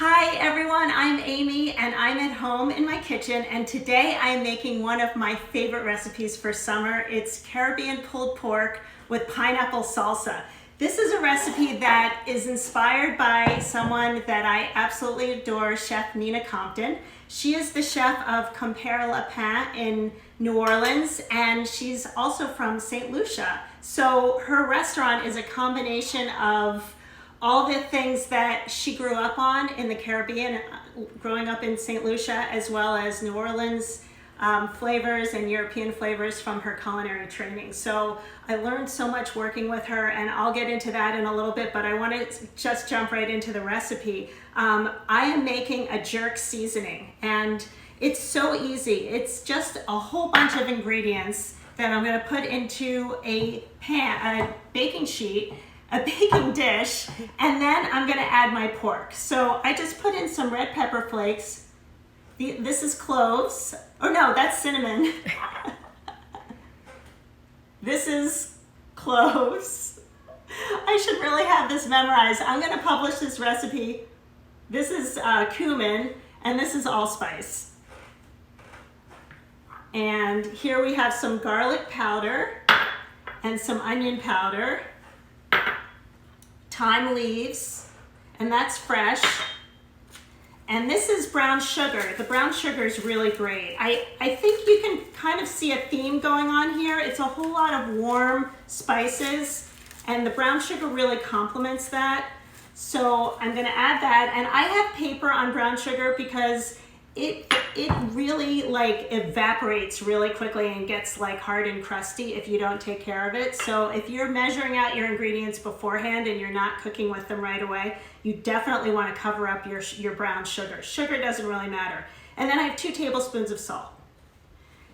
Hi everyone, I'm Amy and I'm at home in my kitchen, and today I'm making one of my favorite recipes for summer. It's Caribbean pulled pork with pineapple salsa. This is a recipe that is inspired by someone that I absolutely adore, Chef Nina Compton. She is the chef of Compère La Pain in New Orleans, and she's also from St. Lucia. So her restaurant is a combination of all the things that she grew up on in the Caribbean, growing up in St. Lucia, as well as New Orleans flavors and European flavors from her culinary training. So I learned so much working with her, and I'll get into that in a little bit, but I want to just jump right into the recipe. I am making a jerk seasoning, and it's so easy. It's just a whole bunch of ingredients that I'm going to put into a pan, a baking sheet, a baking dish, and then I'm gonna add my pork. So I just put in some red pepper flakes. This is cloves. Oh no, that's cinnamon. This is cloves. I should really have this memorized. I'm gonna publish this recipe. This is cumin, and this is allspice. And here we have some garlic powder and some onion powder, thyme leaves, and that's fresh. And this is brown sugar. The brown sugar is really great. I think you can kind of see a theme going on here. It's a whole lot of warm spices, and the brown sugar really complements that. So I'm gonna add that, and I have paper on brown sugar because it really evaporates really quickly and gets hard and crusty if you don't take care of it. So if you're measuring out your ingredients beforehand and you're not cooking with them right away, you definitely want to cover up your brown sugar. Sugar doesn't really matter. And then I have 2 tablespoons of salt.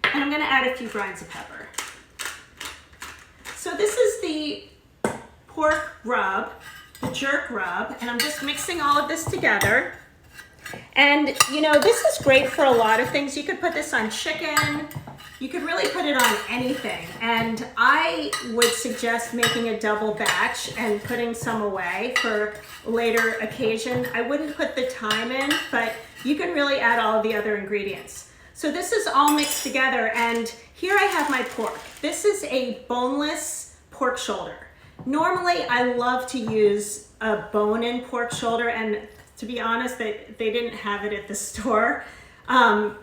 And I'm going to add a few grinds of pepper. So this is the pork rub, the jerk rub, and I'm just mixing all of this together. And you know, this is great for a lot of things. You could put this on chicken. You could really put it on anything. And I would suggest making a double batch and putting some away for a later occasion. I wouldn't put the thyme in, but you can really add all of the other ingredients. So this is all mixed together, and here I have my pork. This is a boneless pork shoulder. Normally, I love to use a bone-in pork shoulder, and to be honest, they didn't have it at the store.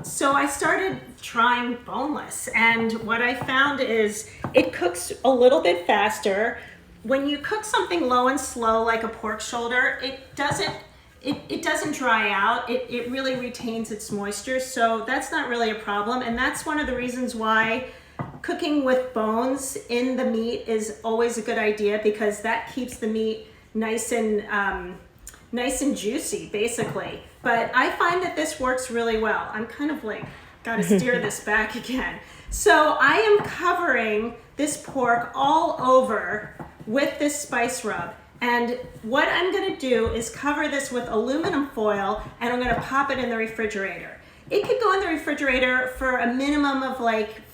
So I started trying boneless, and what I found is it cooks a little bit faster. When you cook something low and slow like a pork shoulder, it doesn't dry out. It really retains its moisture, so that's not really a problem. And that's one of the reasons why cooking with bones in the meat is always a good idea, because that keeps the meat nice and juicy, basically. But I find that this works really well. I'm kind of gotta steer this back again. So I am covering this pork all over with this spice rub. And what I'm gonna do is cover this with aluminum foil, and I'm gonna pop it in the refrigerator. It could go in the refrigerator for a minimum of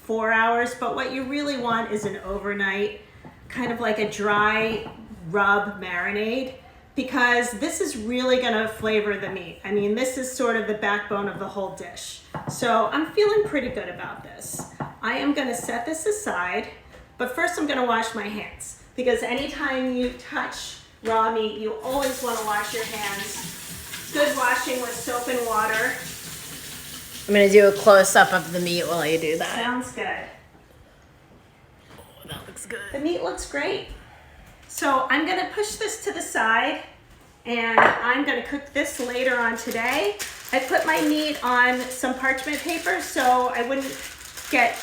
4 hours, but what you really want is an overnight, kind of like a dry rub marinade, because this is really gonna flavor the meat. I mean, this is sort of the backbone of the whole dish. So I'm feeling pretty good about this. I am gonna set this aside, but first I'm gonna wash my hands, because anytime you touch raw meat, you always wanna wash your hands. Good washing with soap and water. I'm gonna do a close-up of the meat while you do that. Sounds good. Oh, that looks good. The meat looks great. So I'm gonna push this to the side, and I'm gonna cook this later on today. I put my meat on some parchment paper so I wouldn't get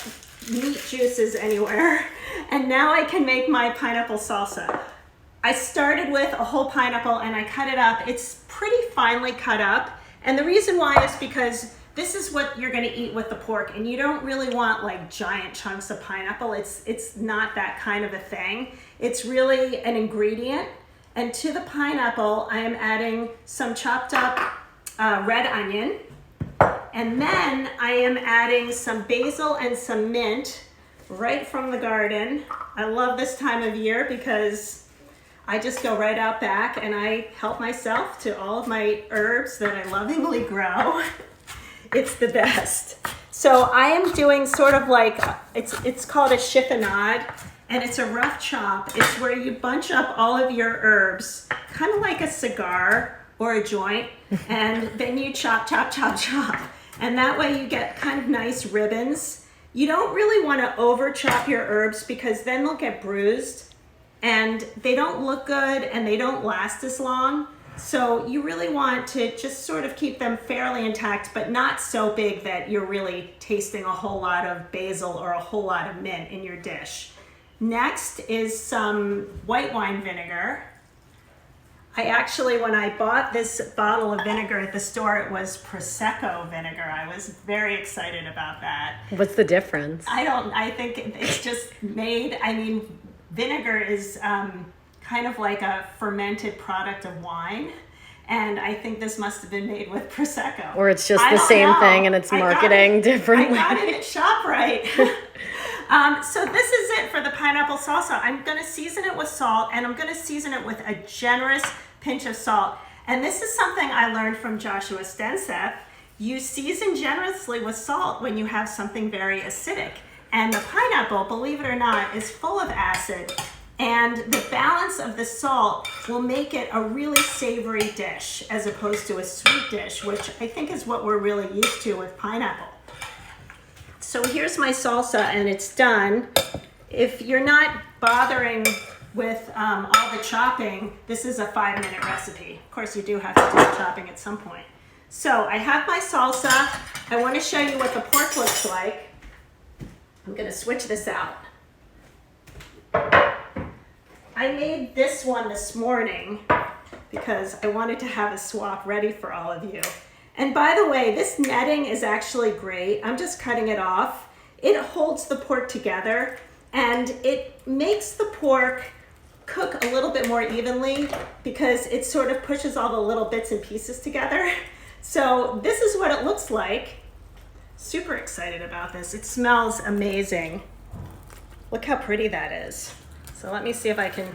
meat juices anywhere. And now I can make my pineapple salsa. I started with a whole pineapple and I cut it up. It's pretty finely cut up. And the reason why is because this is what you're gonna eat with the pork, and you don't really want giant chunks of pineapple. It's not that kind of a thing. It's really an ingredient. And to the pineapple, I am adding some chopped up red onion. And then I am adding some basil and some mint right from the garden. I love this time of year because I just go right out back and I help myself to all of my herbs that I lovingly grow. It's the best. So I am doing sort of like, it's called a chiffonade, and it's a rough chop. It's where you bunch up all of your herbs, kind of like a cigar or a joint, and then you chop, chop, chop, chop. And that way you get kind of nice ribbons. You don't really want to over chop your herbs because then they'll get bruised and they don't look good and they don't last as long. So you really want to just sort of keep them fairly intact, but not so big that you're really tasting a whole lot of basil or a whole lot of mint in your dish. Next is some white wine vinegar. I actually, when I bought this bottle of vinegar at the store, it was Prosecco vinegar. I was very excited about that. What's the difference? I think it's just made, I mean, vinegar is kind of like a fermented product of wine. And I think this must have been made with Prosecco. Or it's just the same thing and it's marketing differently. I got it at ShopRite. So this is it for the pineapple salsa. I'm going to season it with salt, and I'm going to season it with a generous pinch of salt. And this is something I learned from Joshua Stenseth. You season generously with salt when you have something very acidic. And the pineapple, believe it or not, is full of acid. And the balance of the salt will make it a really savory dish as opposed to a sweet dish, which I think is what we're really used to with pineapple. So here's my salsa, and it's done. If you're not bothering with all the chopping, this is a 5-minute recipe. Of course, you do have to do the chopping at some point. So I have my salsa. I want to show you what the pork looks like. I'm going to switch this out. I made this one this morning because I wanted to have a swap ready for all of you. And by the way, this netting is actually great. I'm just cutting it off. It holds the pork together and it makes the pork cook a little bit more evenly because it sort of pushes all the little bits and pieces together. So this is what it looks like. Super excited about this. It smells amazing. Look how pretty that is. So let me see if I can.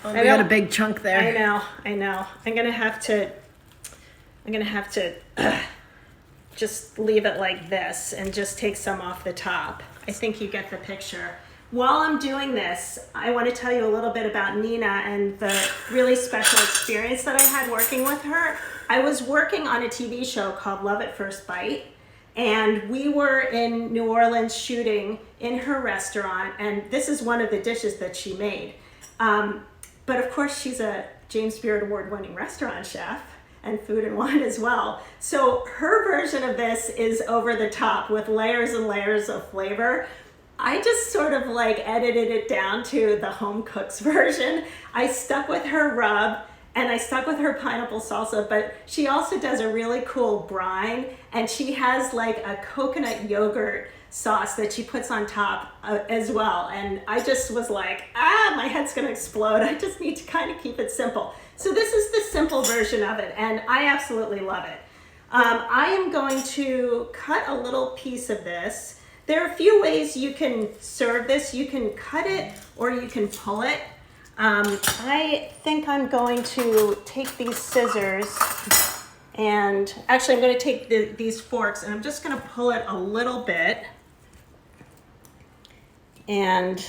Oh, we got a big chunk there. I know. I'm gonna have to just leave it like this and just take some off the top. I think you get the picture. While I'm doing this, I want to tell you a little bit about Nina and the really special experience that I had working with her. I was working on a TV show called Love at First Bite, and we were in New Orleans shooting in her restaurant, and this is one of the dishes that she made. But of course, she's a James Beard Award-winning restaurant chef and food and wine as well. So her version of this is over the top with layers and layers of flavor. I just sort of like edited it down to the home cook's version. I stuck with her rub and I stuck with her pineapple salsa, but she also does a really cool brine, and she has like a coconut yogurt sauce that she puts on top as well. And I just was like, my head's gonna explode. I just need to kind of keep it simple. So this is the simple version of it, and I absolutely love it. I am going to cut a little piece of this. There are a few ways you can serve this. You can cut it or you can pull it. I think I'm going to take these scissors and actually I'm going to take these forks and I'm just going to pull it a little bit. And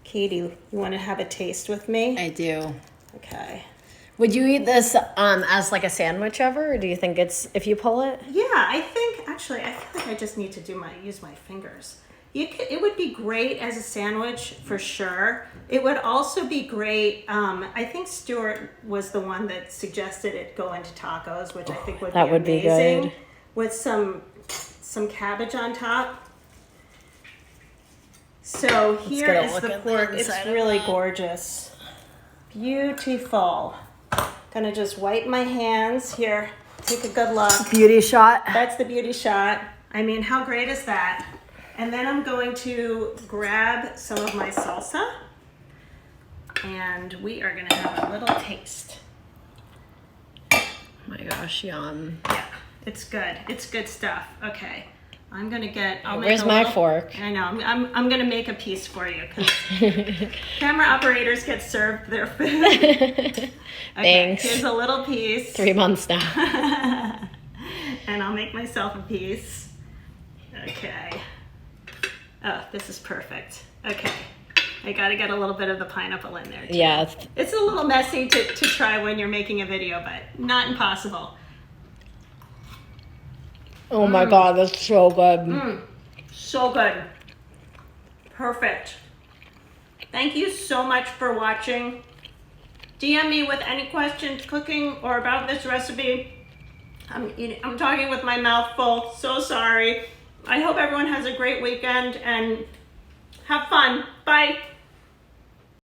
Katie, you want to have a taste with me? I do. Okay. Would you eat this as like a sandwich ever, or do you think it's if you pull it? Yeah, I think actually I feel like I just need to use my fingers. It would be great as a sandwich for sure. It would also be great. I think Stuart was the one that suggested it go into tacos, which I think would be amazing. Good. With some cabbage on top. So here is the pork. It's really gorgeous. Beautiful. Gonna just wipe my hands. Here, take a good look. Beauty shot. That's the beauty shot. I mean, how great is that? And then I'm going to grab some of my salsa and we are gonna have a little taste. Oh my gosh, yum. Yeah, it's good. It's good stuff. Okay. I'm gonna get. Where's my fork? I know. I'm gonna make a piece for you because camera operators get served their food. Okay, Thanks. here's a little piece. 3 months now. And I'll make myself a piece. Okay. Oh, this is perfect. Okay. I gotta get a little bit of the pineapple in there too. Yeah. It's a little messy to try when you're making a video, but not impossible. Oh my God, that's so good. So good. Perfect. Thank you so much for watching. DM me with any questions, cooking, or about this recipe. I'm talking with my mouth full. So sorry. I hope everyone has a great weekend and have fun. Bye.